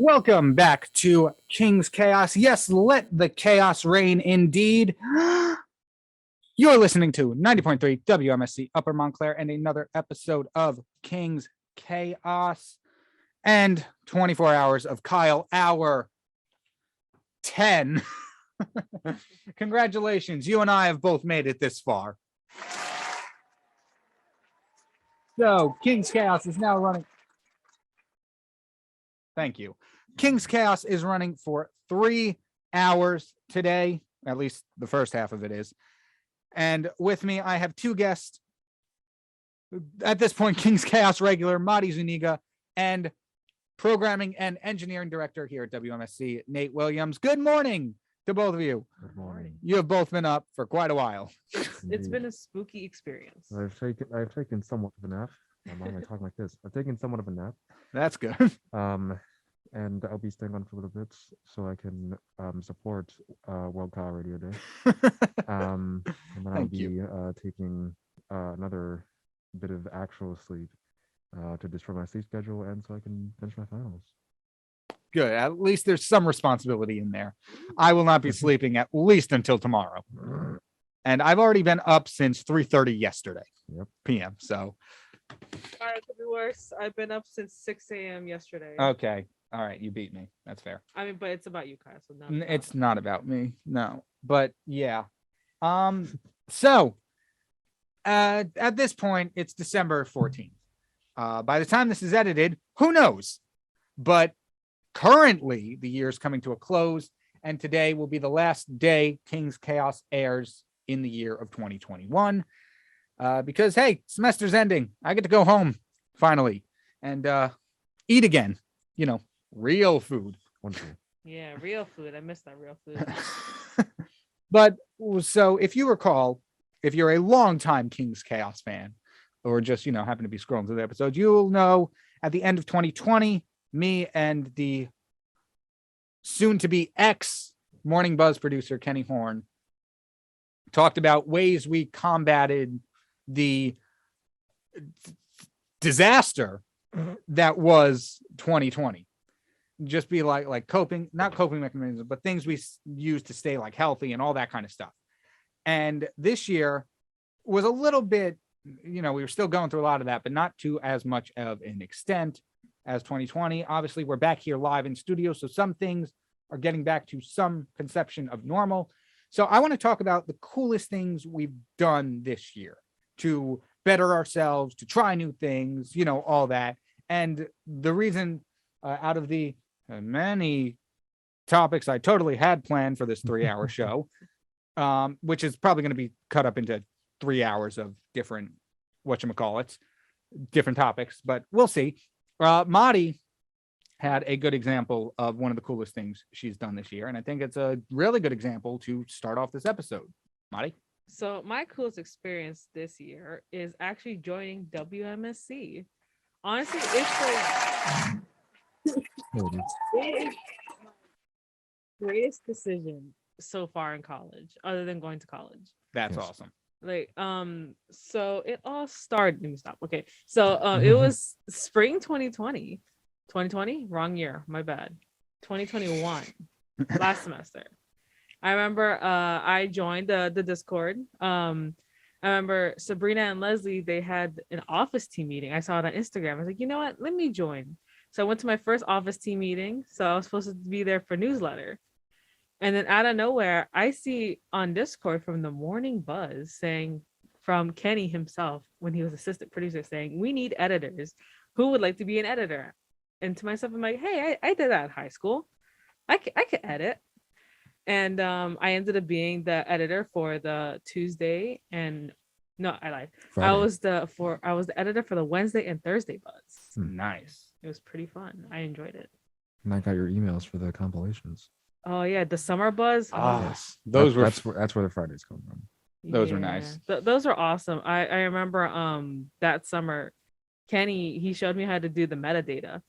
Welcome back to King's Chaos. Yes, let the chaos reign indeed. You're listening to 90.3 WMSC Upper Montclair and another episode of King's Chaos and 24 hours of Kyle Hour 10. Congratulations. You and I have both made it this far. So King's Chaos is now running. Thank you. King's Chaos is running for 3 hours today. At least the first half of it is. And with me, I have two guests. At this point, King's Chaos regular, Madi Zuniga, and programming and engineering director here at WMSC, Nate Williams. Good morning to both of you. Good morning. You have both been up for quite a while. It's been a spooky experience. I've taken somewhat of a nap. Why am I talking like this? I've taken somewhat of a nap. That's good. And I'll be staying on for a little bit so I can support World Car Radio Day. And then I'll be taking another bit of actual sleep to destroy my sleep schedule and so I can finish my finals. Good. At least there's some responsibility in there. I will not be sleeping at least until tomorrow. And I've already been up since 3:30 yesterday p.m. So. All right, could be worse. I've been up since 6 a.m. yesterday. Okay. All right. You beat me. That's fair. I mean, but it's about you, Kyle. So It's not about me. No. But yeah. So at this point, it's December 14th. By the time this is edited, who knows? But currently, the year is coming to a close, and today will be the last day King's Chaos airs in the year of 2021. Because, hey, semester's ending. I get to go home, finally, and eat again. You know, real food. Wonderful. Yeah, real food. I miss that real food. But, so, if you recall, if you're a longtime King's Chaos fan, or just, happen to be scrolling through the episodes, you'll know at the end of 2020, me and the soon-to-be ex-Morning Buzz producer, Kenny Horn, talked about ways we combated the disaster that was 2020. Just be like not coping mechanisms, but things we use to stay like healthy and all that kind of stuff. And this year was a little bit, we were still going through a lot of that, but not to as much of an extent as 2020. Obviously, we're back here live in studio, so some things are getting back to some conception of normal. So I want to talk about the coolest things we've done this year to better ourselves, to try new things, all that. And the reason out of the many topics I totally had planned for this 3-hour show, which is probably going to be cut up into 3 hours of different, different topics, but we'll see. Madi had a good example of one of the coolest things she's done this year. And I think it's a really good example to start off this episode. Madi? So my coolest experience this year is actually joining WMSC. Honestly, it's like greatest decision so far in college, other than going to college. That's awesome. So it all started. Let me stop. Okay. So it was spring 2020. 2020? Wrong year. My bad. 2021. Last semester. I remember I joined the Discord. I remember Sabrina and Leslie, they had an office team meeting. I saw it on Instagram. I was like, you know what? Let me join. So I went to my first office team meeting. So I was supposed to be there for newsletter. And then out of nowhere, I see on Discord from the Morning Buzz saying, from Kenny himself, when he was assistant producer, saying, we need editors. Who would like to be an editor? And to myself, I'm like, hey, I did that in high school. I could edit. And I ended up being the editor for the Tuesday and no, I lied. Friday. I was the editor for the Wednesday and Thursday Buzz. Nice. It was pretty fun. I enjoyed it. And I got your emails for the compilations. Oh yeah, the summer Buzz. Yes, that's where the Fridays come from. Those were nice. Those are awesome. I remember that summer, Kenny, he showed me how to do the metadata.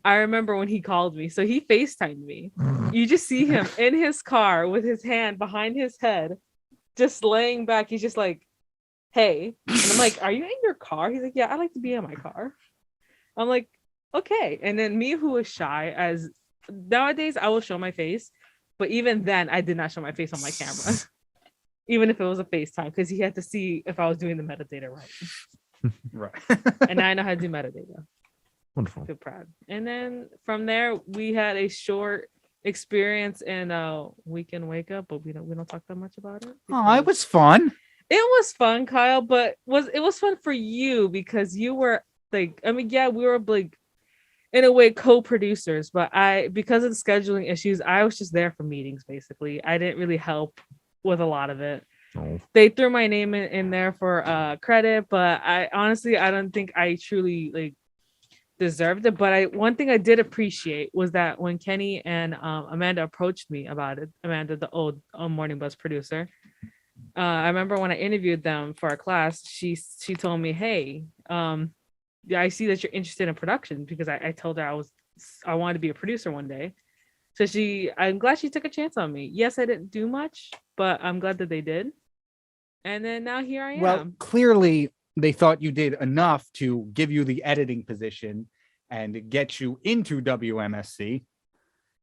I remember when he called me. So he FaceTimed me. You just see him in his car with his hand behind his head, just laying back. He's just like, hey. And I'm like, are you in your car? He's like, yeah, I like to be in my car. I'm like, okay. And then me, who was shy, as nowadays I will show my face, but even then I did not show my face on my camera, even if it was a FaceTime, because he had to see if I was doing the metadata right. Right. And now I know how to do metadata. Wonderful. I feel proud. And then from there we had a short experience in Weekend Wake Up, but we don't talk that much about it. Oh, it was fun. It was fun, Kyle, but it was fun for you because you were like, I mean, yeah, we were like in a way co-producers, but because of the scheduling issues, I was just there for meetings basically. I didn't really help with a lot of it. Oh. They threw my name in there for credit, but I honestly I don't think I truly like deserved it. But one thing I did appreciate was that when Kenny and Amanda approached me about it, Amanda, the old Morning Buzz producer, I remember when I interviewed them for a class, she told me, hey, yeah, I see that you're interested in production, because I told her I wanted to be a producer one day. So I'm glad she took a chance on me. Yes, I didn't do much, but I'm glad that they did. And then now here I am. Well, clearly they thought you did enough to give you the editing position and get you into WMSC.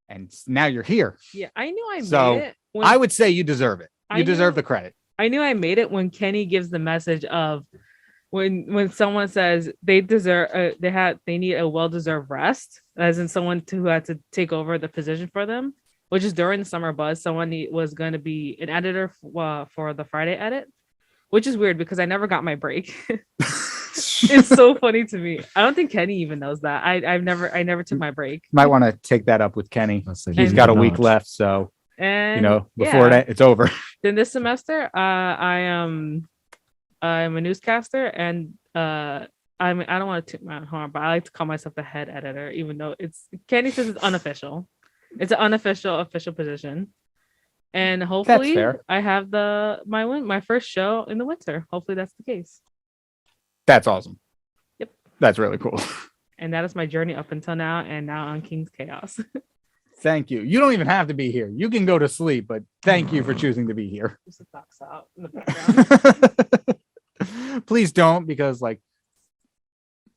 And now you're here. Yeah, I knew I So, made it. I would say you deserve it. You deserve the credit. I knew I made it when Kenny gives the message of when someone says they deserve they need a well-deserved rest, as in someone who had to take over the position for them, which is during the summer buzz. Someone was going to be an editor for the Friday edit, which is weird because I never got my break. It's so funny to me. I don't think Kenny even knows that. I never took my break. Might want to take that up with Kenny. Say He's you got a did week not. left, so And before that it's over. Then this semester, I'm a newscaster, and I don't want to toot my own horn, but I like to call myself the head editor, even though Kenny says it's unofficial. It's an unofficial official position, and hopefully fair. I have my first show in the winter. Hopefully that's the case. That's awesome. Yep. That's really cool. And that is my journey up until now, and now on King's Chaos. Thank you. You don't even have to be here. You can go to sleep, but thank you for choosing to be here. Just the ducks out in the background. Please don't, because like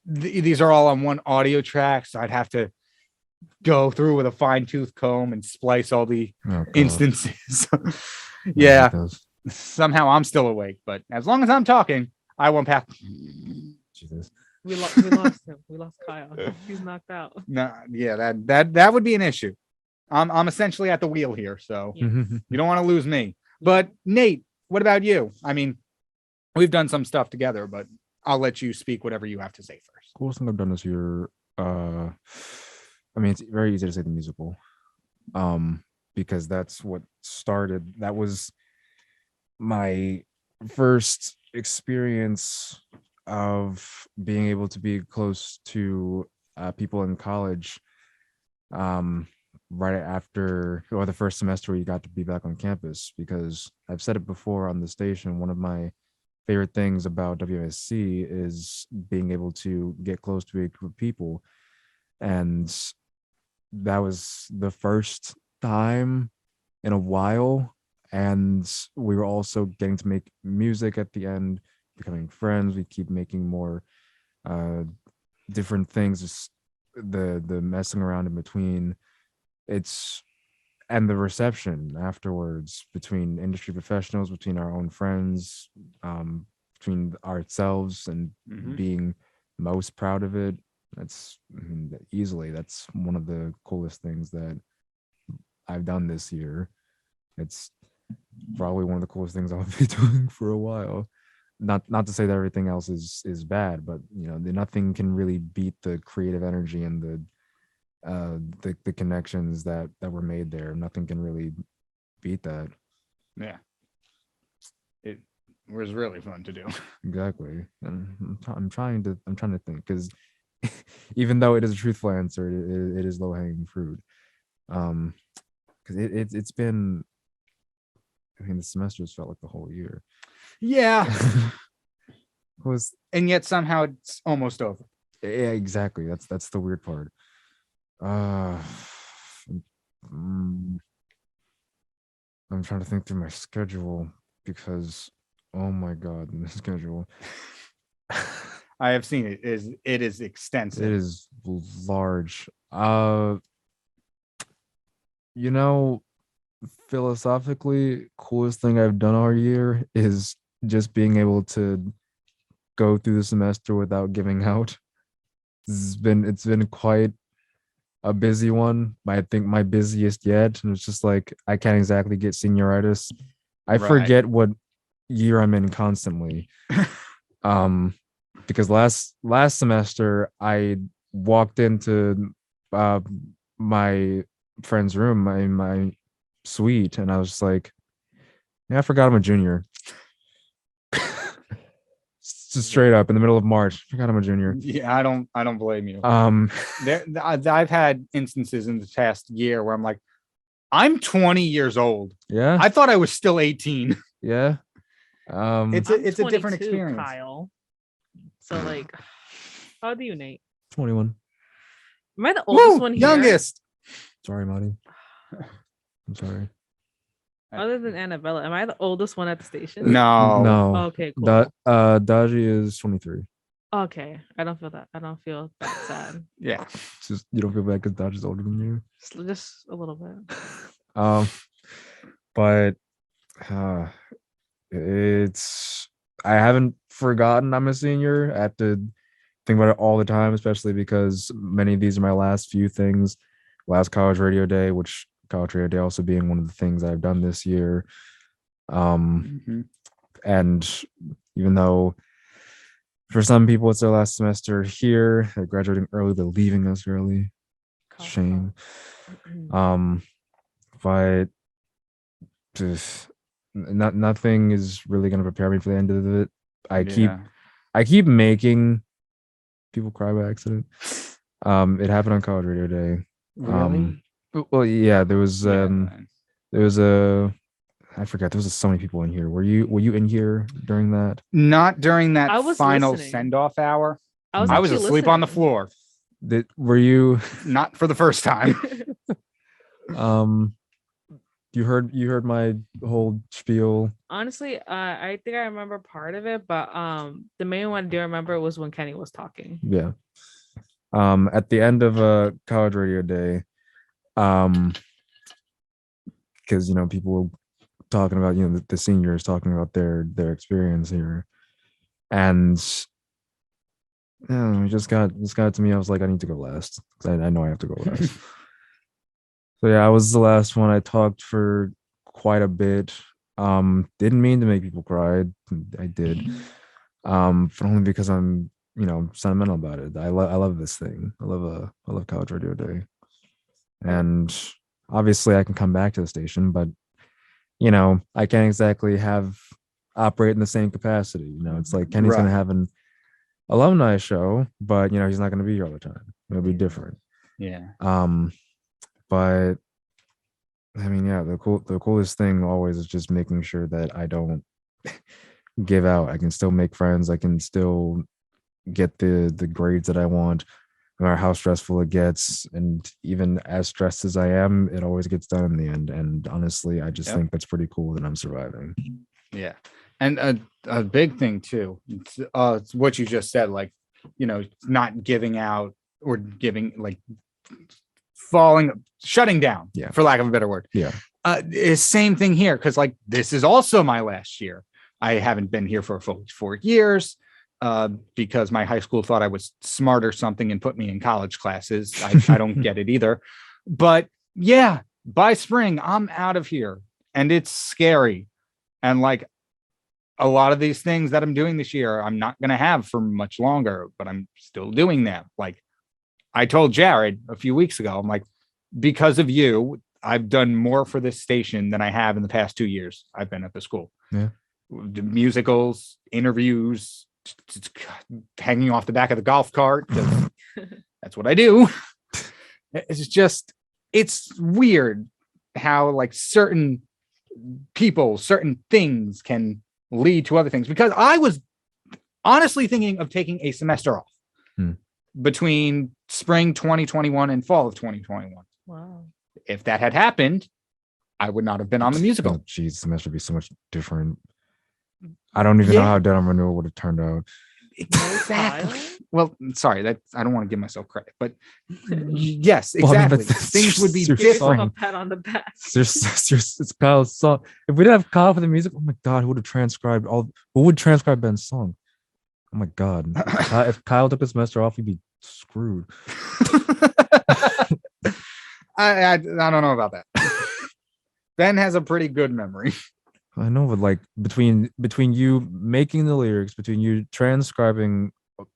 these are all on one audio track, so I'd have to go through with a fine-tooth comb and splice all the Oh, God. instances. I Yeah, hate those. somehow I'm still awake, but as long as I'm talking, I won't pass. Jesus. We lost him. We lost Kyle. He's knocked out. No, yeah, that would be an issue. I'm essentially at the wheel here, so Yeah. you don't want to lose me. But Nate, what about you? I mean, we've done some stuff together, but I'll let you speak whatever you have to say first. Coolest thing I've done this year. I mean, it's very easy to say the musical, because that's what started. That was my first experience of being able to be close to people in college. Right after, or the first semester where you got to be back on campus, because I've said it before on the station, one of my favorite things about WMSC is being able to get close to a group of people. And that was the first time in a while. And we were also getting to make music at the end, becoming friends. We keep making more different things, just the messing around in between. And the reception afterwards between industry professionals, between our own friends, between ourselves, and being most proud of it. That's that's one of the coolest things that I've done this year. It's probably one of the coolest things I'll be doing for a while. Not to say that everything else is bad, but nothing can really beat the creative energy and the connections that were made there. Nothing can really beat that. Yeah, it was really fun to do. Exactly. And I'm trying to think, because even though it is a truthful answer, it is low-hanging fruit. Because it's been, I mean, the semesters felt like the whole year. Yeah. And yet somehow it's almost over. Yeah, exactly. That's the weird part. I'm trying to think through my schedule, because oh my God, the schedule. I have seen it. It is extensive. It is large. You know, philosophically, coolest thing I've done all year is just being able to go through the semester without giving out. It's been quite a busy one. I think my busiest yet. And it's just like I can't exactly get senioritis. I Right. forget what year I'm in constantly. Because last semester I walked into uh my friend's room, my suite, and I was just like, yeah, I forgot I'm a junior. Just straight up in the middle of March, forgot I'm a junior. Yeah, I don't blame you. Um, I've had instances in the past year where I'm like, I'm 20 years old. yeah, I thought I was still 18. yeah. It's I'm a different 22, experience. Kyle. So like, how old are you, Nate? 21. Am I the oldest Woo, one here? youngest. Sorry, Marty. I'm sorry. Other than Annabella, am I the oldest one at the station? No. No. Okay, cool. Daji is 23. Okay, I don't feel that. I don't feel that sad. Yeah. It's just you don't feel bad because Daji's older than you. Just a little bit. But it's I haven't forgotten I'm a senior. I have to think about it all the time, especially because many of these are my last few things. Last college radio day, which college radio day also being one of the things I've done this year. Mhm. And even though for some people it's their last semester here, they're graduating early, they're leaving us early. Shame. But just nothing is really going to prepare me for the end of it. I keep making people cry by accident. It happened on college radio day. Really? Well, yeah, there was Yeah. I forgot, there was so many people in here. Were you in here during that? Not during that I was final listening. send-off hour. I was, I was actually asleep on the listening. floor. Were you Not for the first time. you heard my whole spiel? Honestly, I think I remember part of it, but the main one I do remember was when Kenny was talking. Yeah. At the end of college radio day, because people were talking about the seniors talking about their experience here, and it just got to me. I was like, I need to go last because I know I have to go last. So yeah, I was the last one. I talked for quite a bit. Didn't mean to make people cry. I did. But only because I'm sentimental about it. I love this thing. I love college radio day. And obviously I can come back to the station, but I can't exactly operate in the same capacity. It's like Kenny's Right. gonna have an alumni show, but he's not gonna be here all the time. It'll be different. Yeah. But I mean, yeah, the coolest thing always is just making sure that I don't give out. I can still make friends. I can still get the grades that I want, no matter how stressful it gets. And even as stressed as I am, it always gets done in the end. And honestly, I just think that's pretty cool that I'm surviving. Yeah. And a big thing too, it's what you just said, like, not giving out or giving, like, shutting down, for lack of a better word. Yeah. Is same thing here, because like this is also my last year. I haven't been here for 4 years because my high school thought I was smart or something and put me in college classes. I don't get it either. But yeah, by spring, I'm out of here, and it's scary. And like a lot of these things that I'm doing this year, I'm not going to have for much longer, but I'm still doing them. Like I told Jared a few weeks ago, I'm like, because of you, I've done more for this station than I have in the past 2 years I've been at the school. Yeah. The musicals, interviews, hanging off the back of the golf cart. That's what I do. It's weird how like certain people, certain things can lead to other things, because I was honestly thinking of taking a semester off between spring 2021 and fall of 2021. Wow. If that had happened, I would not have been on the musical. Oh, geez, the semester would be so much different. I don't even know how dead on renewal would have turned out. Exactly. Kyle? Well, sorry, that I don't want to give myself credit, but yes, Well, I mean, exactly. that's Things would be your Give yourself a different. pat on the back. It's Kyle's song. If we didn't have Kyle for the music, oh my god, who would have transcribed all? Who would transcribe Ben's song? Oh my god, if Kyle took the semester off, he'd be screwed. I don't know about that. Ben has a pretty good memory. I know, but like between you making the lyrics, between you transcribing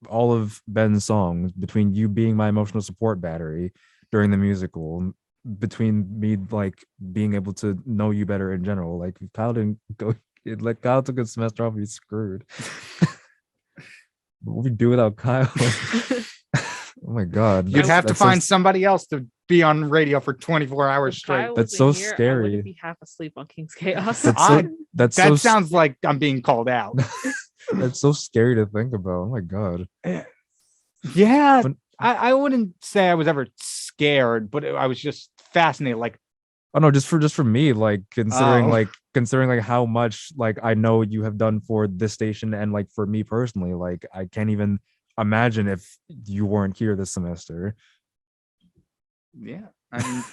all of Ben's songs, between you being my emotional support battery during the musical, between me like being able to know you better in general, like if Kyle didn't go, like Kyle took a semester off, he's screwed. What would we do without Kyle? Oh my god, You'd have to that's find so, somebody else to be on radio for 24 hours If straight. Kyle That's wasn't so here, I scary. wouldn't be half asleep on King's Chaos. that's I- so that's That so sounds like I'm being called out. that's so scary to think about. Oh my god. Yeah, But- I wouldn't say I was ever scared, but I was just fascinated. Like, Oh no, just for me, like Oh. considering like how much like I know you have done for this station and like for me personally, like I can't even imagine if you weren't here this semester. yeah, I mean,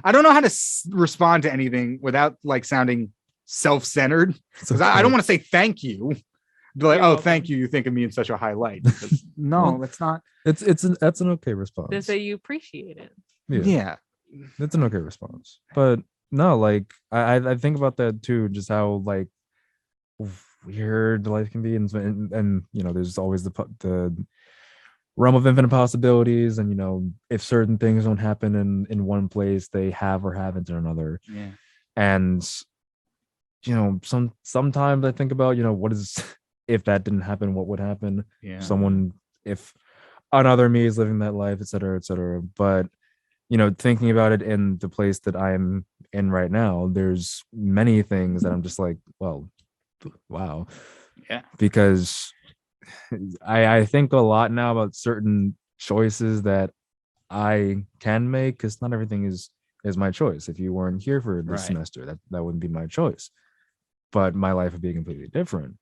I don't know how to respond to anything without like sounding self-centered. It's Because I don't okay. want to say thank you. Be like, You're oh, welcome. thank you. You think of me in such a high light. Because, no, Well, that's not. That's an okay response. They say you appreciate it. Yeah. That's an okay response. But no, like I think about that too, just how like weird life can be, and you know, there's always the realm of infinite possibilities, and you know, if certain things don't happen in one place, they have or haven't in another. Yeah. And you know, sometimes I think about, you know, what is if that didn't happen, what would happen? Yeah. Someone, if another me is living that life, et cetera, et cetera. But you know, thinking about it in the place that I'm in right now, there's many things that I'm just like, well, wow. Yeah. Because I think a lot now about certain choices that I can make, because not everything is my choice. If you weren't here for this Right. semester, that wouldn't be my choice. But my life would be completely different.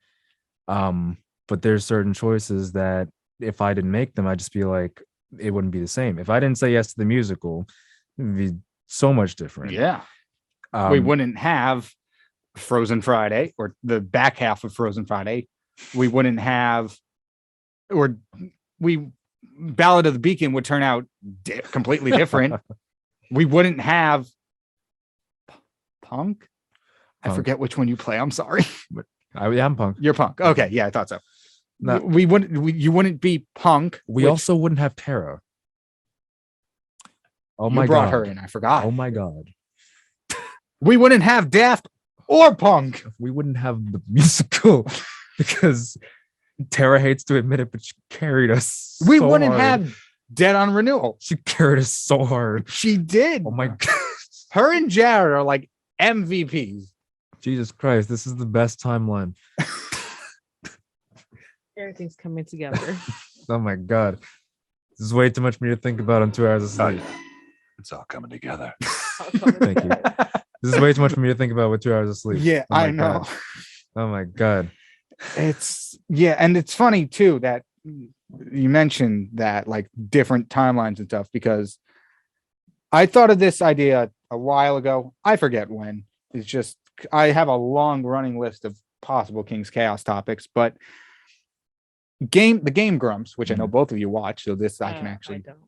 But there's certain choices that if I didn't make them, I'd just be like, it wouldn't be the same. If I didn't say yes to the musical, it'd be so much different. Yeah. We Um, wouldn't have Frozen Friday or the back half of Frozen Friday. We wouldn't have, or we Ballad of the Beacon would turn out completely different. We wouldn't have Punk. I Punk. forget which one you play. I'm sorry. I'm Punk. You're Punk. Okay, yeah, I thought so. No. We wouldn't. You wouldn't be Punk. We which also wouldn't have Tara. Oh you my brought god. her in. I forgot. Oh my god. We wouldn't have Daft or Punk. We wouldn't have the musical because Tara hates to admit it, but she carried us. We so wouldn't hard. have Dead on Renewal. She carried us so hard. She did. Oh my god. Her and Jared are like MVPs. Jesus Christ, this is the best timeline. Everything's coming together. Oh my god. This is way too much for me to think about on 2 hours of sleep. It's all coming together. Thank you. This is way too much for me to think about with 2 hours of sleep. Yeah, Oh my I know. God. Oh my god. It's and it's funny too that you mentioned that like different timelines and stuff, because I thought of this idea a while ago. I forget when. It's just I have a long running list of possible King's Chaos topics, but the Game Grumps, which I know both of you watch, so this I can actually. don't.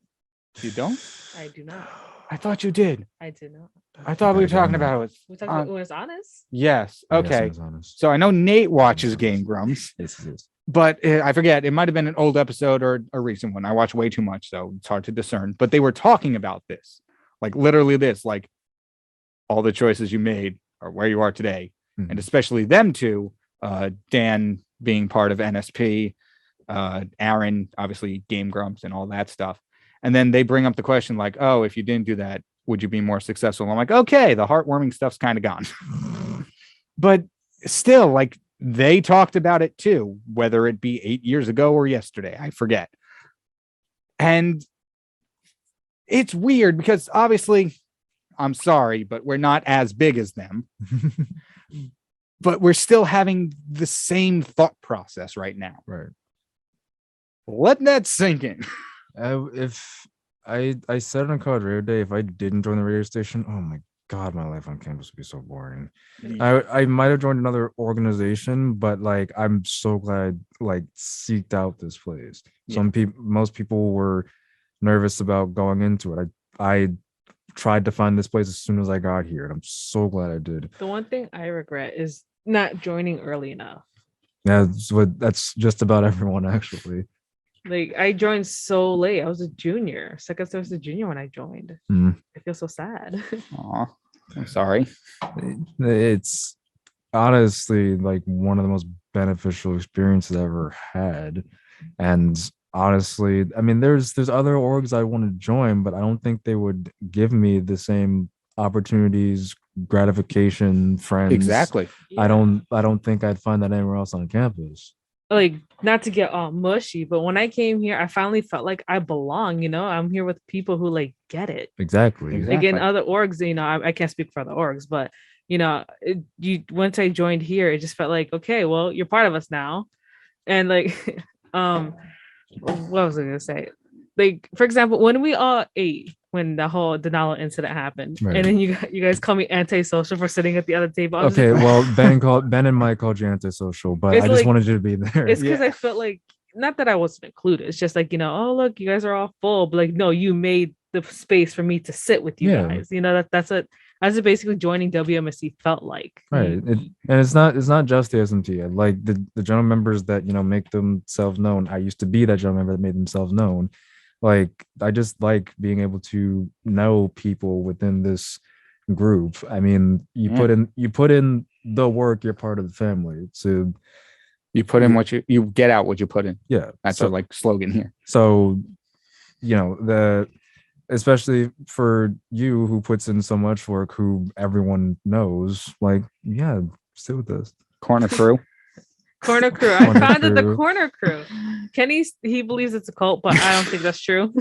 You don't? I do not. I thought you did. I do not. I thought we were I don't talking know. about it. We talked about when it's honest. Yes. Yes, Okay. I was honest. So I know Nate watches Game Grumps, Yes, it is. but I forget. It might have been an old episode or a recent one. I watch way too much, so it's hard to discern. But they were talking about this, like literally this, like all the choices you made are where you are today, Mhm. and especially them two, Dan being part of NSP, Aaron obviously Game Grumps and all that stuff. And then they bring up the question like, oh, if you didn't do that, would you be more successful? I'm like, okay, the heartwarming stuff's kind of gone. But still, like they talked about it too, whether it be 8 years ago or yesterday, I forget. And it's weird because obviously, I'm sorry, but we're not as big as them. But we're still having the same thought process right now. Right. Let that sink in. If I said on college radio day, if I didn't join the radio station, oh my god, my life on campus would be so boring. I might have joined another organization, but like I'm so glad like seeked out this place. Most people were nervous about going into it. I tried to find this place as soon as I got here, and I'm so glad I did. The one thing I regret is not joining early enough. Yeah, that's just about everyone actually. Like I joined so late. I was a junior, second semester junior when I joined. Mm. I feel so sad. Aw, I'm sorry. It's honestly like one of the most beneficial experiences I ever had. And honestly, I mean, there's other orgs I want to join, but I don't think they would give me the same opportunities, gratification, friends. Exactly. I don't think I'd find that anywhere else on campus. Like, not to get all mushy, but when I came here, I finally felt like I belong. I'm here with people who like get it. Exactly. Like in other orgs, I can't speak for other orgs, but once I joined here, it just felt like, okay, well, you're part of us now. And like, what was I gonna say? Like, for example, when we all ate, when the whole Denali incident happened, Right. and then you guys call me antisocial for sitting at the other table. Okay, well, Ben and Mike called you antisocial, but It's I just like- wanted you to be there. It's because I felt like, not that I wasn't included. It's just like, oh, look, you guys are all full. But like, no, you made the space for me to sit with you guys. That's basically joining WMSC felt like. Right. And it's not just the SMT. Like the general members that, make themselves known. I used to be that general member that made themselves known. Like, I just like being able to know people within this group. I mean, you put in the work, you're part of the family. So you put in what you get out what you put in. Yeah. That's our like slogan here. So, especially for you who puts in so much work, who everyone knows, like, yeah, stay with us. Corner crew. Corner crew. I founded the corner crew. Kenny, he believes it's a cult, but I don't think that's true.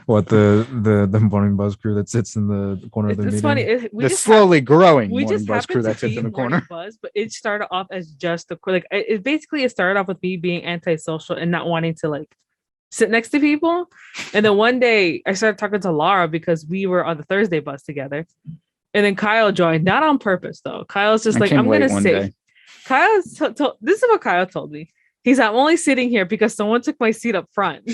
What, the morning buzz crew that sits in the corner of the meeting? It's funny. The slowly growing we morning just buzz crew happened that to sits in be the corner. Morning Buzz, but it started off as just it started off with me being antisocial and not wanting to like sit next to people. And then one day I started talking to Laura because we were on the Thursday bus together. And then Kyle joined, not on purpose though. Kyle's just like, I'm gonna sit. Kyle this is what Kyle told me. He's I'm only sitting here because someone took my seat up front.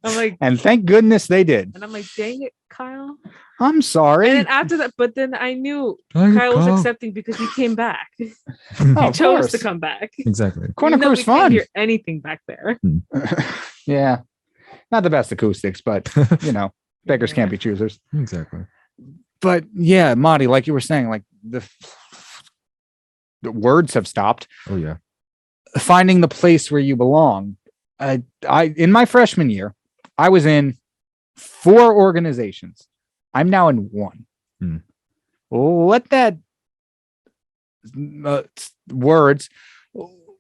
I'm like, and thank goodness they did. And I'm like, dang it, Kyle. I'm sorry. And then after that, but then I knew Kyle was accepting because he came back. He chose to come back. Exactly. Corner crew's fun. Can't hear anything back there. Yeah, not the best acoustics, but beggars can't be choosers. Exactly. But yeah, Marty, like you were saying, like the words have stopped. Oh yeah. Finding the place where you belong. I in my freshman year, I was in 4 organizations. I'm now in 1. Let that words.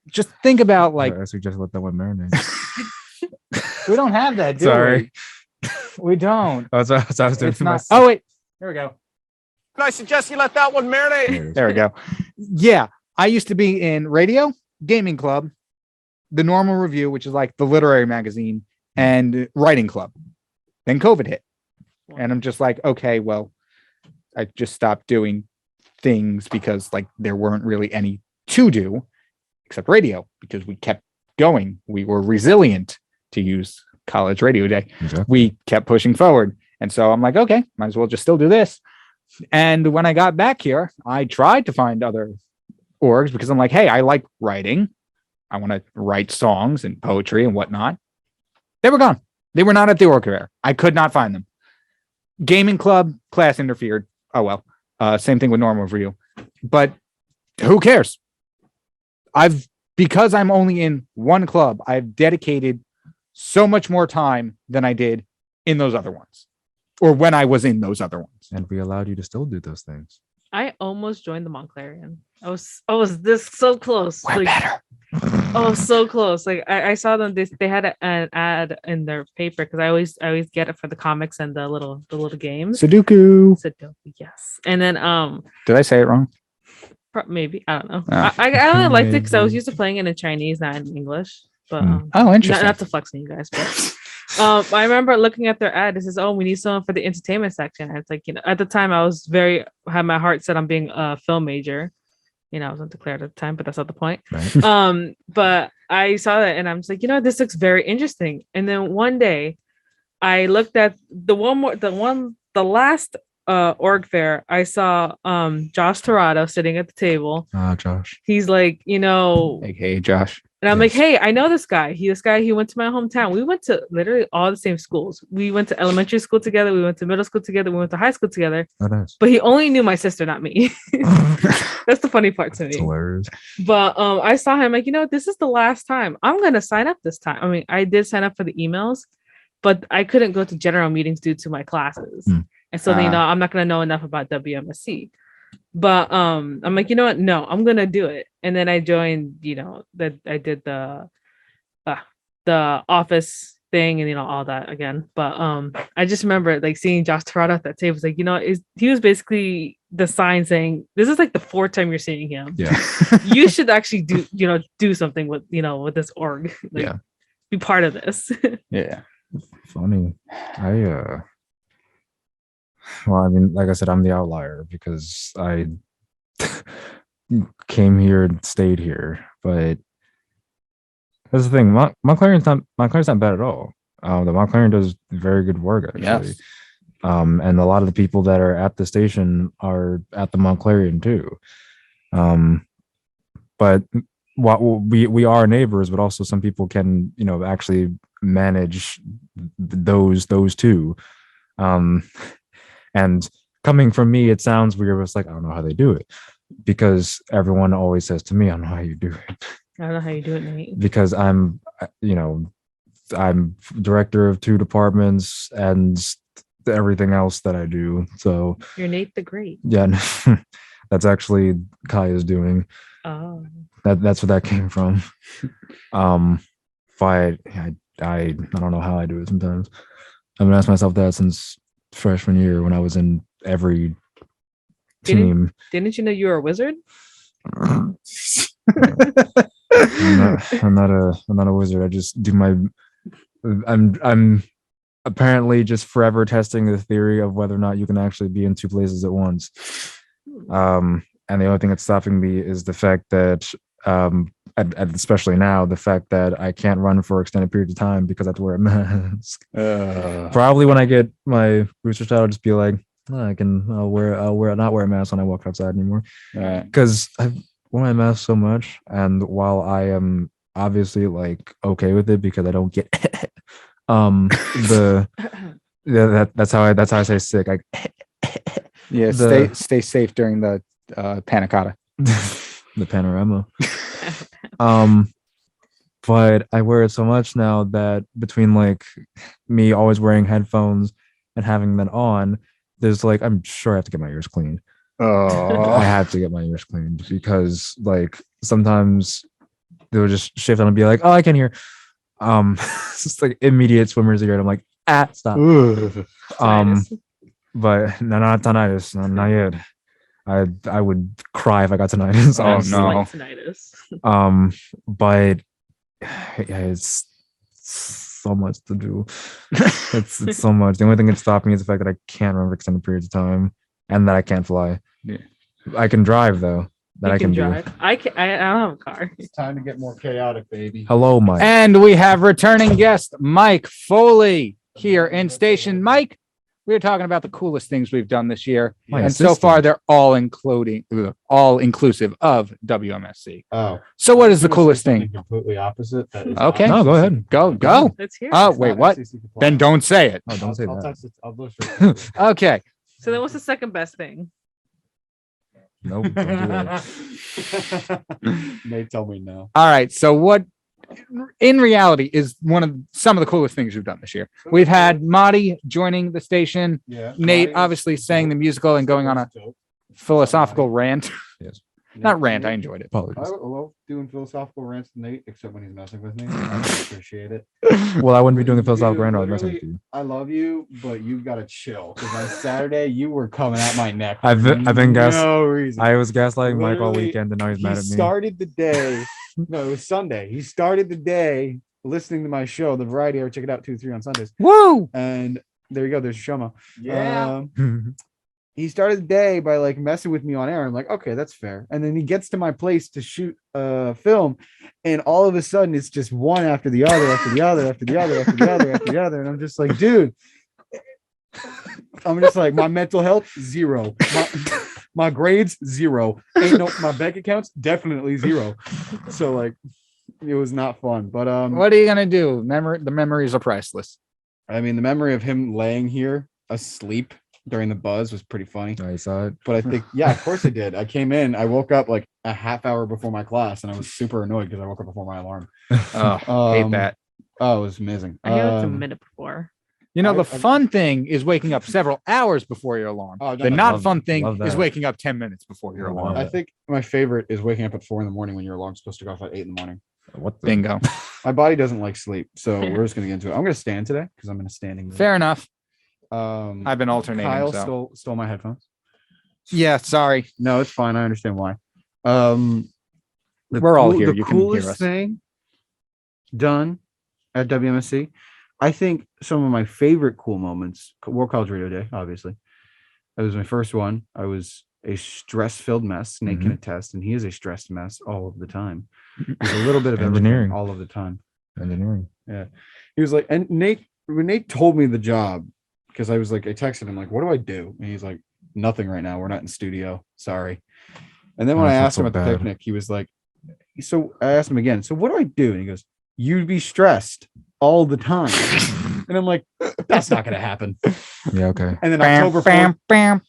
Just think about like. I suggest let that one marinate. We don't have that. Sorry, we don't. Oh, so I was doing It's not. Oh wait, here we go. I suggest you let that one marinate. There we go. Yeah, I used to be in radio, gaming club, the Normal Review, which is like the literary magazine, and writing club. Then COVID hit, and I'm just like, okay, well, I just stopped doing things because like there weren't really any to do except radio because we kept going. We were resilient, to use college radio day. Exactly. We kept pushing forward, and so I'm like, okay, might as well just still do this. And when I got back here, I tried to find other orgs because I'm like, hey, I like writing. I want to write songs and poetry and whatnot. They were gone. They were not at the org fair. I could not find them. Gaming club, class interfered. Oh, well. Same thing with Normal Review. But who cares? Because I'm only in 1 club, I've dedicated so much more time than I did in those other ones. Or when I was in those other ones. And we allowed you to still do those things. I almost joined the Montclarian. I was this so close. We're better. Oh, so close. Like I saw them. They had an ad in their paper because I always get it for the comics and the little games. Sudoku. Yes. And then Did I say it wrong? maybe I don't know. Oh. I only liked it because I was used to playing it in Chinese, not in English. But Oh, interesting. not to flex on you guys, but I remember looking at their ad. It says, "Oh, we need someone for the entertainment section." And it's like, at the time I was had my heart set on being a film major. I wasn't declared at the time, but that's not the point. Right. But I saw that and I'm just like, this looks very interesting. And then one day I looked at the last org fair. I saw Josh Torado sitting at the table. Josh. He's like, Hey, Josh. and I'm like, hey, I know this guy. He went to my hometown. We went to literally all the same schools. We went to elementary school together. We went to middle school together. We went to high school together. Oh, nice. But he only knew my sister, not me. That's the funny part to me. That's hilarious. But I saw him like, this is the last time. I'm going to sign up this time. I mean, I did sign up for the emails, but I couldn't go to general meetings due to my classes. And so, I'm not going to know enough about WMSC. But I'm like, you know what? No, I'm gonna do it. And then I joined, that I did the office thing and all that again. But I just remember like seeing Josh Torado at that table. Was like, he was basically the sign saying, this is like the fourth time you're seeing him. Yeah. You should actually do something with with this org. Like, be part of this. Yeah. Funny. Well, I mean, like I said, I'm the outlier because I came here and stayed here. But that's the thing. Montclair's not bad at all. The Montclair does very good work, actually. Yes. And a lot of the people that are at the station are at the Montclairian too. But we are neighbors, but also some people can, actually manage those two. And coming from me, it sounds weird. It's like, I don't know how they do it, because everyone always says to me, I don't know how you do it. I don't know how you do it, Nate. Because I'm director of 2 departments and everything else that I do. So you're Nate the Great. Yeah, that's actually Kaya's doing. Oh, that's where that came from. But I don't know how I do it sometimes. I've been asking myself that since freshman year when I was in every team. Didn't you know you were a wizard? I'm not a wizard. I just do my. I'm apparently just forever testing the theory of whether or not you can actually be in 2 places at once. And the only thing that's stopping me is the fact that, especially now, the fact that I can't run for extended periods of time because I have to wear a mask. Probably when I get my booster shot, I'll just be like, I'll not wear a mask when I walk outside anymore. Because I've worn my mask so much, and while I am obviously like okay with it because I don't get that's how I say sick. Stay safe during the panic-cotta. The panorama. But I wear it so much now that between like me always wearing headphones and having them on, there's like, I'm sure I have to get my ears cleaned. I have to get my ears cleaned because like sometimes they'll just shift on and be like, oh, I can hear. It's just like immediate swimmer's ear. And I'm like, stop. But no, not tinnitus. No, not yet. I would cry if I got tinnitus. Oh no. Tinnitus. But yeah, it's so much to do. It's so much. The only thing that's stopping me is the fact that I can't run for extended periods of time and that I can't fly. Yeah. I can drive though. That I can drive. do. I don't have a car. It's time to get more chaotic, baby. Hello, Mike. And we have returning guest Mike Foley here in station. Mike, we were talking about the coolest things we've done this year, and so far they're all inclusive of WMSC. Oh, so what is the coolest thing? Completely opposite. That is Okay, no, go ahead. Go. Let's hear it. Oh, wait, what? Then don't say it. Oh, don't say that. Text it. I'll go straight. Okay. So then what's the second best thing? Nope. Don't do that. They tell me no. All right. So what in reality is some of the coolest things we've done this year? We've had Marty joining the station. Yeah. Nate obviously sang the musical and going on a philosophical rant. Yes. Not rant. I enjoyed it. I Apologies. love doing philosophical rants with Nate, except when he's messing with me. I appreciate it. Well, I wouldn't be doing a Dude, philosophical rant. I was messing with literally, you. I love you, but you gotta chill. Because on Saturday you were coming at my neck. I've for been no reason. I was gaslighting Mike all Literally, weekend, and now he's he mad at me. started the day. No, it was Sunday. He started the day listening to my show, The Variety Hour. Check it out, 2 to 3 on Sundays. Woo! And there you go. There's Shoma. Yeah. He started the day by like messing with me on air. I'm like, okay, that's fair. And then he gets to my place to shoot film, and all of a sudden it's just one after the other, after the other, after the other, after the other, after the other. And I'm just like, dude, I'm just like, my mental health, 0. My grades, 0. Ain't no, my bank accounts, definitely 0. So like, it was not fun. But What are you gonna do? The memories are priceless. I mean, the memory of him laying here asleep during the buzz was pretty funny. I saw it. But I think, yeah, of course I did. I came in, I woke up like a half hour before my class, and I was super annoyed because I woke up before my alarm. Oh, hate that. Oh, it was amazing. I knew it's a minute before. You know, I- the I- fun thing is waking up several hours before your alarm. Oh, no, The no, not love- fun thing love is that. waking up 10 minutes before your Love alarm. that. I think my favorite is waking up at 4 a.m. when your alarm's supposed to go off at 8 a.m. What the? Bingo. My body doesn't like sleep, so we're just gonna get into it. I'm gonna stand today because I'm in a standing mood. Fair enough. I've been alternating, Kyle so. stole my headphones. Yeah, sorry. No, it's fine. I understand why. We're all here. The You can hear coolest us. thing done at WMSC, I think some of my favorite cool moments. World College Radio Day, obviously. That was my first one. I was a stress-filled mess. Nate can attest, and he is a stressed mess all of the time. There's a little bit of everything Engineering. all of the time. Engineering. He was like, and when Nate told me the job, because I was like, I texted him like, what do I do? And he's like, nothing right now. We're not in studio. Sorry. And then when Oh, I I felt asked him so at the bad. picnic, he was like, so I asked him again, so what do I do? And he goes, you'd be stressed all the time. And I'm like, that's not gonna happen. Yeah. Okay. And then October 4th, Bam.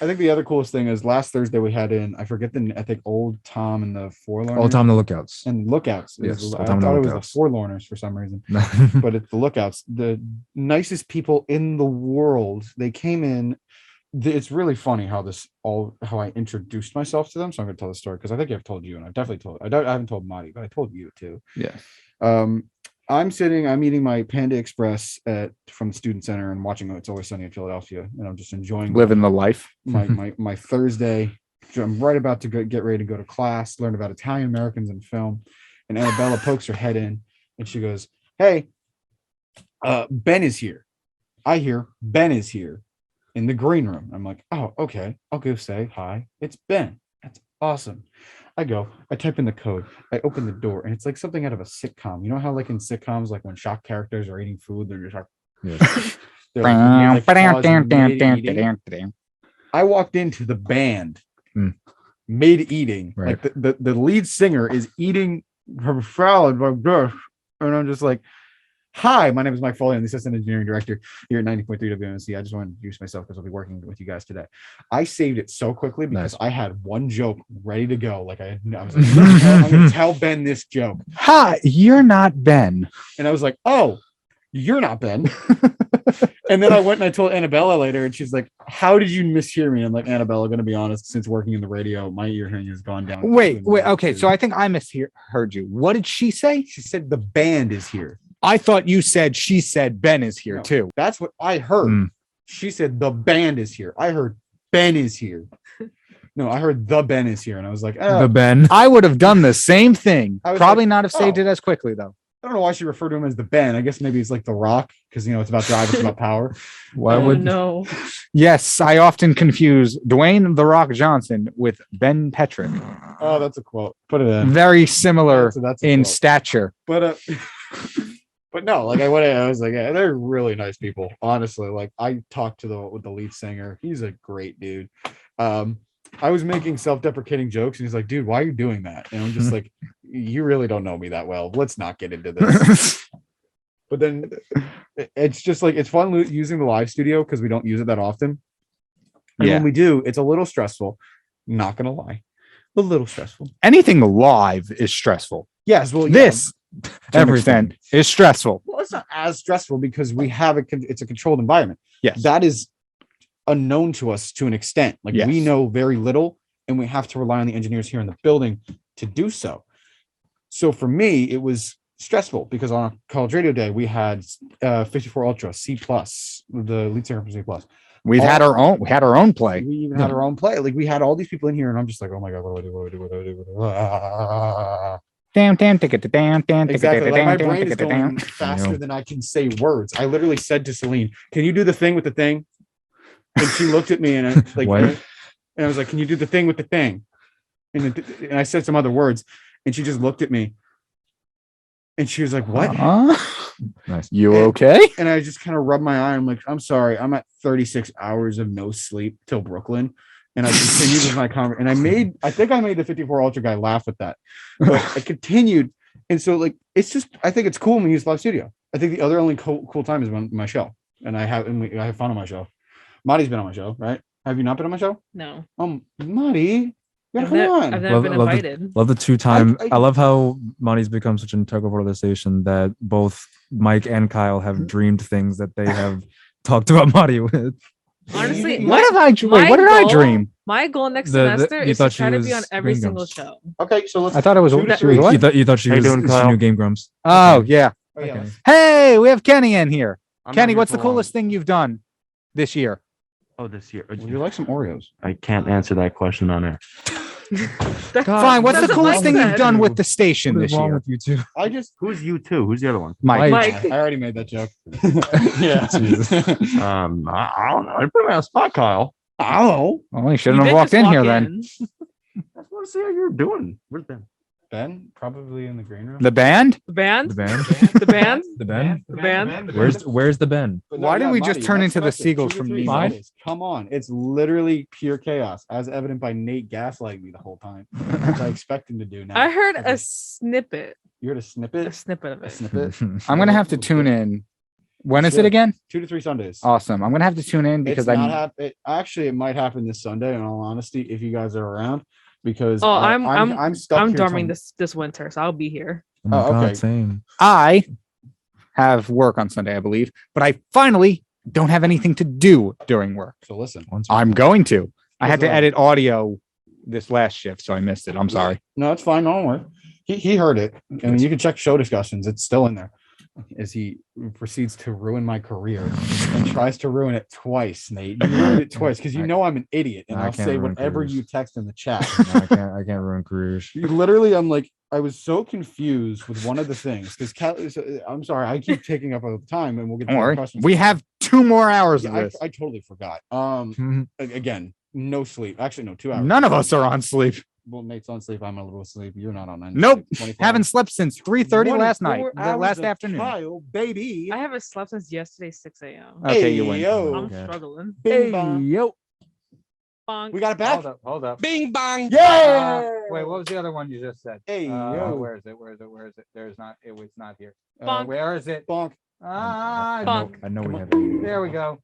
I think the other coolest thing is last Thursday we had in, I forget I think Old Tom and the Forlorners. All time the lookouts. and Lookouts. Yes, I Old Tom and thought it was Lookouts. the Forlorners for some reason. But it's the Lookouts, the nicest people in the world. They came in. It's really funny how I introduced myself to them. So I'm going to tell the story because I think I've told you, and I've definitely told. I haven't told Marty, but I told you too. Yeah. I'm eating my Panda Express from the Student Center and watching It's Always Sunny in Philadelphia, and I'm just enjoying Living the life. my Thursday. I'm right about to get ready to go to class, learn about Italian Americans in film, and Annabella pokes her head in, and she goes, "Hey, Ben is here. I hear Ben is here in the green room." I'm like, "Oh, okay. I'll go say hi. It's Ben. That's awesome." I type in the code, I open the door, and it's like something out of a sitcom. You know how like in sitcoms, like when shock characters are eating food, they're just like, Yes. they're like pausing mid-eating. I walked into the band mid-eating. Right. Like the lead singer is eating her salad like this, and I'm just like, "Hi, my name is Mike Foley. I'm the assistant engineering director here at 90.3 WMSC. I just want to introduce myself because I'll be working with you guys today." I saved it so quickly because Nice. I had one joke ready to go. Like I was like, I'm going to tell Ben this joke. Hi, you're not Ben. And I was like, "Oh, you're not Ben." And then I went and I told Annabella later, and she's like, "How did you mishear me?" I'm like, "Annabella, going to be honest, since working in the radio, my ear hearing has gone down." Wait. Okay. So I think I misheard you. What did she say? She said the band is here. I thought you said she said Ben is here No. too. That's what I heard. Mm. She said the band is here. I heard Ben is here. No, I heard the Ben is here, and I was like, "Oh, The Ben. I would have done the same thing. I was Probably like, not have saved oh. it as quickly though. I don't know why she referred to him as the Ben. I guess maybe it's like the Rock because it's about drive, it's about power." Why Oh, would no. Yes, I often confuse Dwayne the Rock Johnson with Ben Petrick. Oh, that's a quote. Put it in. Very similar That's a in quote. stature. But but no, like I was like, yeah, they're really nice people. Honestly, like I talked with the lead singer. He's a great dude. I was making self-deprecating jokes, and he's like, "Dude, why are you doing that?" And I'm just like, "You really don't know me that well. Let's not get into this." But then it's just like it's fun using the live studio because we don't use it that often. And Yeah. when we do, it's a little stressful. Not gonna lie, a little stressful. Anything live is stressful. Yes, well, yeah, This, to an everything extent. is stressful. Well, it's not as stressful because we have it's a controlled environment. Yes. That is unknown to us to an extent. Like we Yes. know very little, and we have to rely on the engineers here in the building to do so. So for me, it was stressful because on college radio day we had 54 Ultra C+, the lead singer from C+. We had our own play. We even had our own play. Like we had all these people in here, and I'm just like, oh my god, what do I do? What do I do? What do I do? What do I do? Damn, ticket to damn, Exactly. Like my brain is going faster than I can say words. I literally said to Celine, "Can you do the thing with the thing?" And she looked at me and I was like, "Can you do the thing with the thing?" And I said some other words, and she just looked at me, and she was like, "What?" Nice. You okay? And I just kind of rubbed my eye. I'm like, "I'm sorry. I'm at 36 hours of no sleep till Brooklyn." And I continued with my conversation. And I think I made the 54 Ultra guy laugh at that. But I continued. And so, like, it's just, I think it's cool when we use live studio. I think the other only cool time is when my show. And I have fun on my show. Marty's been on my show, right? Have you not been on my show? No. Marty, you gotta I've come on. never been invited. Love the 2-time. I- I love how Monty's become such an integral part of the station that both Mike and Kyle have dreamed things that they have talked about Monty with. Honestly, What did I dream? my What did I goal- dream? My goal next The- semester you is to thought she try to be was on every Green single Gums. show. Okay, so let's. I thought it was Two to she was three. what? You thought she How you was doing, she Kyle? knew Game Grumps. Oh yeah. Oh, yeah, Okay. let's- Hey, we have Kenny in here. I'm not Kenny, here what's the for long. coolest thing you've done this year? Oh, this year. Would you like some Oreos? I can't answer that question on air. That's Fine. What's the that's what coolest Mike thing you've said. done with the station What this is wrong year? with you two? I just. Who's you two? Who's the other one? Mike. Mike. I already made that joke. yeah. I don't know. I put me on a spot, Kyle. Oh. Well, you You shouldn't did have walked just in walk here then. in. I just want to see how you're doing. Where's Ben? Ben, probably in the green room. The band? The band? The band? The band? The band? The band? Where's the Ben? But Why did we Marty, just turn next into the semester, seagulls 2 to from 3 Nemo? Sundays. Come on. It's literally pure chaos, as evident by Nate gaslighting me the whole time, which I expect him to do now. I heard a Okay. snippet. You heard a A snippet? snippet of A it. snippet? I'm gonna have to tune in. When is it Sure. again? 2 to 3 Sundays. Awesome. I'm gonna have to tune in because It's not I'm actually, it might happen this Sunday, in all honesty, if you guys are around, because Oh, I'm stuck. I'm here dorming till- this winter, so I'll be here. Oh my Oh, God, okay. same. I have work on Sunday, I believe, but I finally don't have anything to do during work. So listen. I'm going to. I had to Because, edit audio this last shift, so I missed it. I'm sorry. No, it's fine. Don't worry. He heard it. I mean, you can check show discussions. It's still in there. As he proceeds to ruin my career and tries to ruin it twice, Nate. You ruined it twice because you know I'm an idiot, and I I'll can't say ruin whatever careers. you text in the chat. No, I can't ruin careers. You literally, I'm like, I was so confused with one of the things because I'm sorry, I keep taking up all the time, and we'll get to Don't the worry. questions. We have 2 more hours of Yeah, this. I totally forgot. Mhm. Again, no sleep. Actually, no, 2 hours. None of us are on sleep. Well, Nate's on sleep. I'm a little asleep. You're not on. Nope. 24 Haven't hours. slept since 3:30 last night. 24 The hours last of afternoon. Kyle, baby. I haven't slept since yesterday 6 a.m. Okay, you win. yo. I'm Okay. struggling. Bing bong. yo. Bonk. We got it back. Hold up. Bing bong. Yeah. Wait, what was the other one you just said? Hey, yo. Where is it? There's not. It was not here. Bonk. Where is it? Bonk. Ah, Bonk. I know we have. there we go.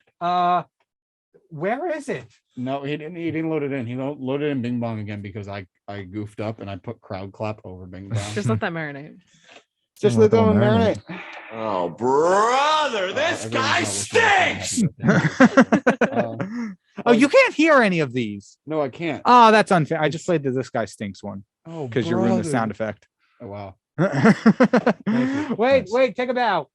Where is it? No, he didn't. He didn't load it in. He loaded in Bing Bong again because I goofed up and I put crowd clap over Bing Bong. Just let that marinate. Just let let them them marinate. Oh, brother, this guy stinks. Oh, you can't hear any of these. No, I can't. Oh, that's unfair. I just played the "This Guy Stinks" one Oh, because you ruined the brother. sound effect. Oh wow. Wait, take a bow.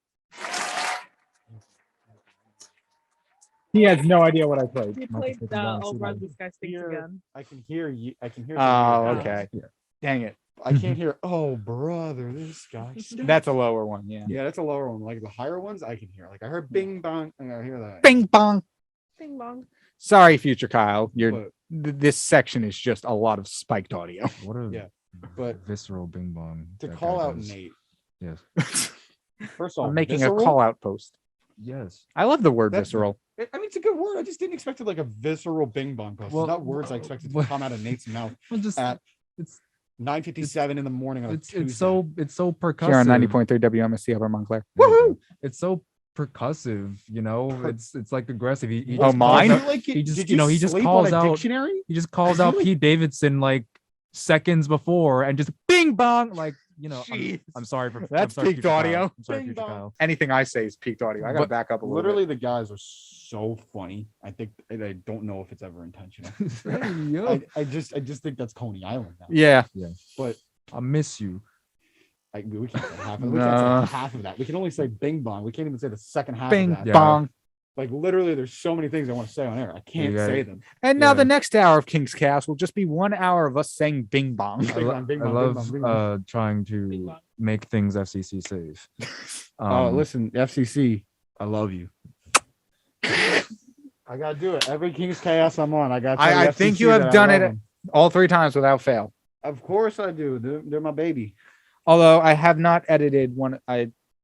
He has no idea what I played. He Might played take a bounce, over you on know. This Guy Stinks Here. again. I can hear you. I can hear. Oh, the- okay. Yeah. Dang it. I can't hear. Oh, brother, this guy. stinks. That's a lower one. Yeah. Yeah, that's a lower one. Like the higher ones, I can hear. Like I heard Bing Bong. I hear that. Bing bong. Bing bong. Sorry, future Kyle. But, This section is just a lot of spiked audio. What a Yeah, but visceral bing bong. to that call guy out does. Nate. Yes. First of all, I'm making visceral? a call out post. Yes. I love the word That's- visceral. I mean, it's a good word. I just didn't expect it like a visceral Bing Bong post. Well, It's not words I expected to well- come out of Nate's mouth Well, just at it's 9:57 in the morning on a it's Tuesday. it's so percussive. Here on 90.3 WMSC Upper Montclair. There you Woohoo! go. It's so percussive, you know. It's like aggressive. He Oh, just calls mine? out- he just, you know, he just sleep calls on a out- dictionary. He just calls out Pete Davidson like seconds before and just bing bong. Like, Jeez. I'm sorry for That's I'm sorry, peaked future Kyle. audio. I'm sorry, Bing future bong. Kyle. Anything I say is peaked audio. I gotta But back up a little Literally, bit. the guys are so funny. I think I don't know if it's ever intentional. Hey, yo. I just think that's Coney Island now. Yeah. But I miss you. we can't say half of it. We can't No. say half of that. We can only say bing bong. We can't even say the second half Bing of that. Yeah. bong. Like literally, there's so many things I want to say on air. I can't Yeah. say them. And now Yeah. the next hour of King's Cast will just be 1 hour of us saying bing bong. Bing bong, bing I bong, love bing bong, bing bong. trying Bing to bong. make things FCC safe. Listen, FCC, I love you. I gotta do it. Every King's Chaos I'm on, I got. I think you have done it all 3 times without fail. Of course I do. They're my baby. Although I have not edited one.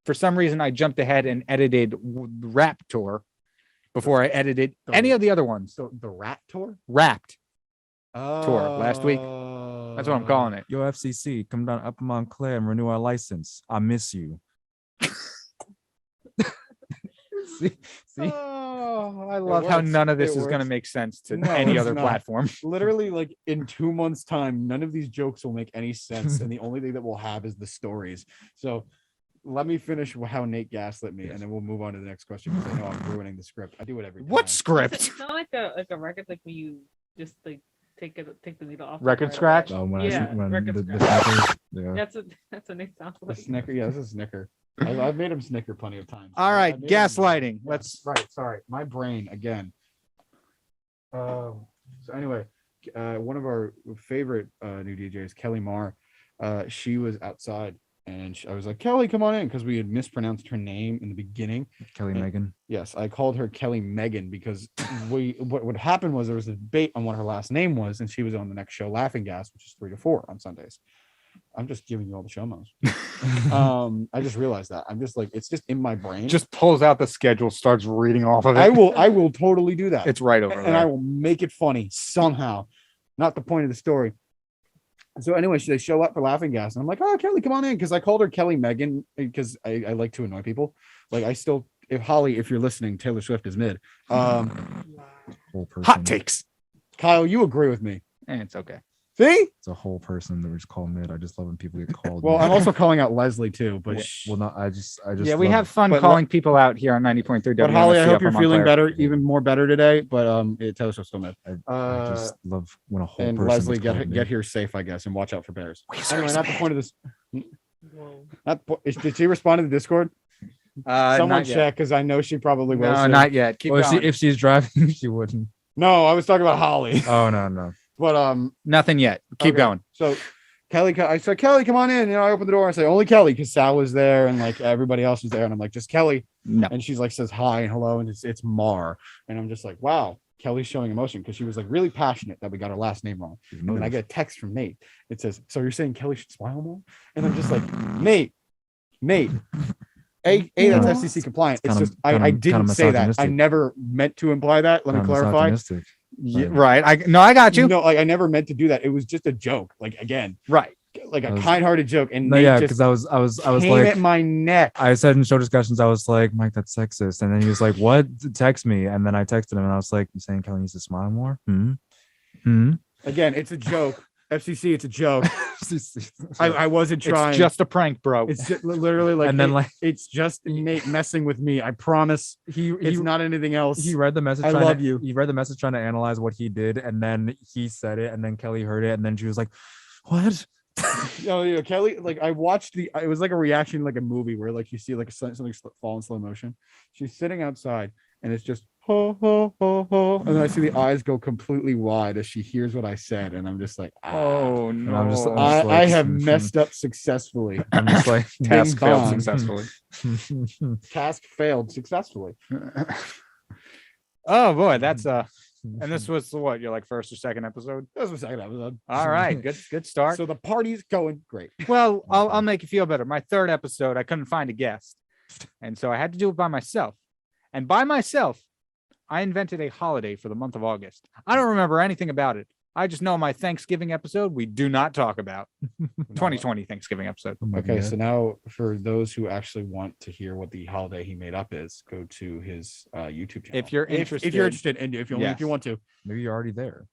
For some reason, I jumped ahead and edited Rap Tour before I edited any of the other ones. So the Rat Tour. Wrapped Tour last week. That's what I'm calling it. Yo, FCC, come down Upper Montclair and renew our license. I miss you. see, Oh, I love how works. none of this It is going to works. make sense to No, any it's other not. platform. Literally, like in 2 months' time, none of these jokes will make any sense, and the only thing that we'll have is the stories. So, let me finish how Nate gaslit me, and then we'll move on to the next question because I know I'm ruining the script. I do it every time. What script? It's not like a record like when you just like take the needle off. Record right scratch? away. Oh, when Yeah, when record the scratch. snappers, yeah. That's what it sounds The like. snicker? Yeah, this is a snicker. I've made him snicker plenty of times. All I right, made him- gaslighting. Yeah, Let's. right. Sorry, my brain again. So anyway, one of our favorite new DJs, Kelly Marr, she was outside, and I was like, Kelly, come on in, because we had mispronounced her name in the beginning. Kelly Megan. Yes, I called her Kelly Megan because what happened was there was a debate on what her last name was, and she was on the next show, Laughing Gas, which is 3 to 4 on Sundays. I'm just giving you all the show notes. I just realized that. I'm just like, it's just in my brain. Just pulls out the schedule, starts reading off of it. I will totally do that. It's right over and there. I will make it funny somehow. Not the point of the story. So anyway, they show up for Laughing Gas, and I'm like, "Oh, Kelly, come on in," because I called her Kelly Megan because I like to annoy people. Like I still, if Holly, if you're listening, Taylor Swift is mid. Wow. Whole person. Hot takes. Kyle, you agree with me? And it's okay. See? It's a whole person that we just call mid. I just love when people get called. Well, mid. I'm also calling out Leslie too, but well, not. I just. Yeah, we love- have fun but calling people out here on 90.3 but Holly, I WMSC hope Upper you're feeling Montclair. better, even more better today. But Taylor Swift's still mid. I just love when a whole And person. Leslie, gets called get mid. here safe, I guess, and watch out for bears. Weezer's Anyway, not the mid. point of this. Whoa. Did she respond to the Discord? Someone Not yet. check, because I know she probably will. No, soon. not yet. Keep Well, going. if she's driving, she wouldn't. No, I was talking about Holly. Oh no. But Nothing yet. Keep okay. going. So Kelly, I said, Kelly, come on in. I opened the door and I say, only Kelly, because Sal was there and like everybody else was there. And I'm like, just Kelly. No. And she's like, says hi and hello. And it's Mar. And I'm just like, wow, Kelly's showing emotion, because she was like really passionate that we got her last name wrong. And then I get a text from Nate. It says, so you're saying Kelly should smile more? And I'm just like, Nate. That's FCC compliant. It's just I didn't say that. I misogynistic. never meant to imply that. Let me clarify. Yeah, right. I got you. No, like I never meant to do that. It was just a joke. Like again, Right. like a I was- kind-hearted joke. And No, Nate yeah, just because I was came like, at my neck. I said in show discussions, I was like, Mike, that's sexist. And then he was like, what? Text me. And then I texted him and I was like, you saying Kelly needs to smile more? Again, it's a joke. FCC, it's a joke. I wasn't trying. It's just a prank, bro. It's just literally like, And then, like- it's just Nate messing with me. I promise. It's not anything else. He read the message. I trying love to, you. He read the message trying to analyze what he did, and then he said it, and then Kelly heard it, and then she was like, "What?" Kelly, like I watched it was like a reaction, like a movie where like you see like something fall in slow motion. She's sitting outside and it's just ho ho ho ho, and then I see the eyes go completely wide as she hears what I said, and I'm just like, Oh And no. I'm just- I'm I like, have messed up successfully. I'm just like, Task Bing failed bong. successfully. Task failed successfully. Oh boy, that's and this was what, your like first or second episode? That was my second episode. All right, good start. So the party's going great. Well, I'll make you feel better. My third episode, I couldn't find a guest, and so I had to do it by myself. And by myself, I invented a holiday for the month of August. I don't remember anything about it. I just know my Thanksgiving episode we do not talk about. 2020 Thanksgiving episode. Oh my Okay, God. so now for those who actually want to hear what the holiday he made up is, go to his YouTube channel. If you're if you're interested, and if you Yes. want to. Maybe you're already there.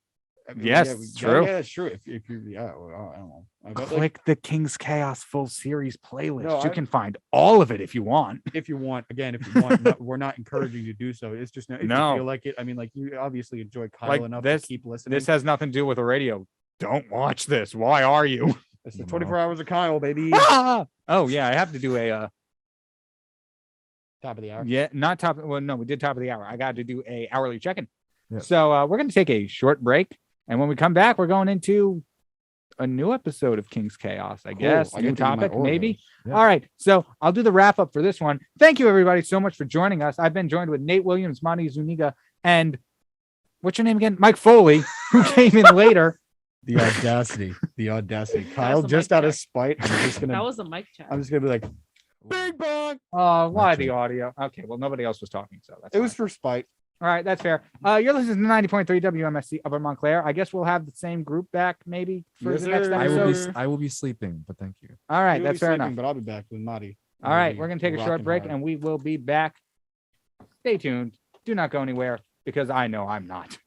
I mean, Yes, yeah, it's true. Yeah, that's true. If you, well, I don't know. But, like, Click the King's Chaos full series playlist. No, You I- can find all of it if you want. if you want, again, if you want, we're not encouraging you to do so. It's just if No. you feel like it. I mean, like you obviously enjoy Kyle Like enough this- to keep listening. This has nothing to do with the radio. Don't watch this. Why are you? It's the No. 24 hours of Kyle, baby. Ah! Oh yeah, I have to do a Top of the hour. yeah, not top. Well, no, we did top of the hour. I got to do a hourly check-in. Yeah. So we're gonna take a short break, and when we come back, we're going into a new episode of King's Chaos. I guess I new get to do my topic, maybe. Yeah. All right, so I'll do the wrap up for this one. Thank you everybody so much for joining us. I've been joined with Nate Williams, Monty Zuniga, and what's your name again? Mike Foley, who came in later. The audacity. The audacity. Kyle, a just mic out of check. spite, I'm just That gonna was a mic check. I'm just gonna be like, big bang. Why Gotcha. the audio? Okay, well nobody else was talking, so that's It was fine. for spite. All right, that's fair. You're listening to 90.3 WMSC Upper Montclair. I guess we'll have the same group back maybe for Yes, the next sir. episode. I will be sleeping, but thank you. All right, You'll that's be fair sleeping, enough. But I'll be back with Marty. All right, we're gonna take a short break and we will be back. Stay tuned. Do not go anywhere because I know I'm not.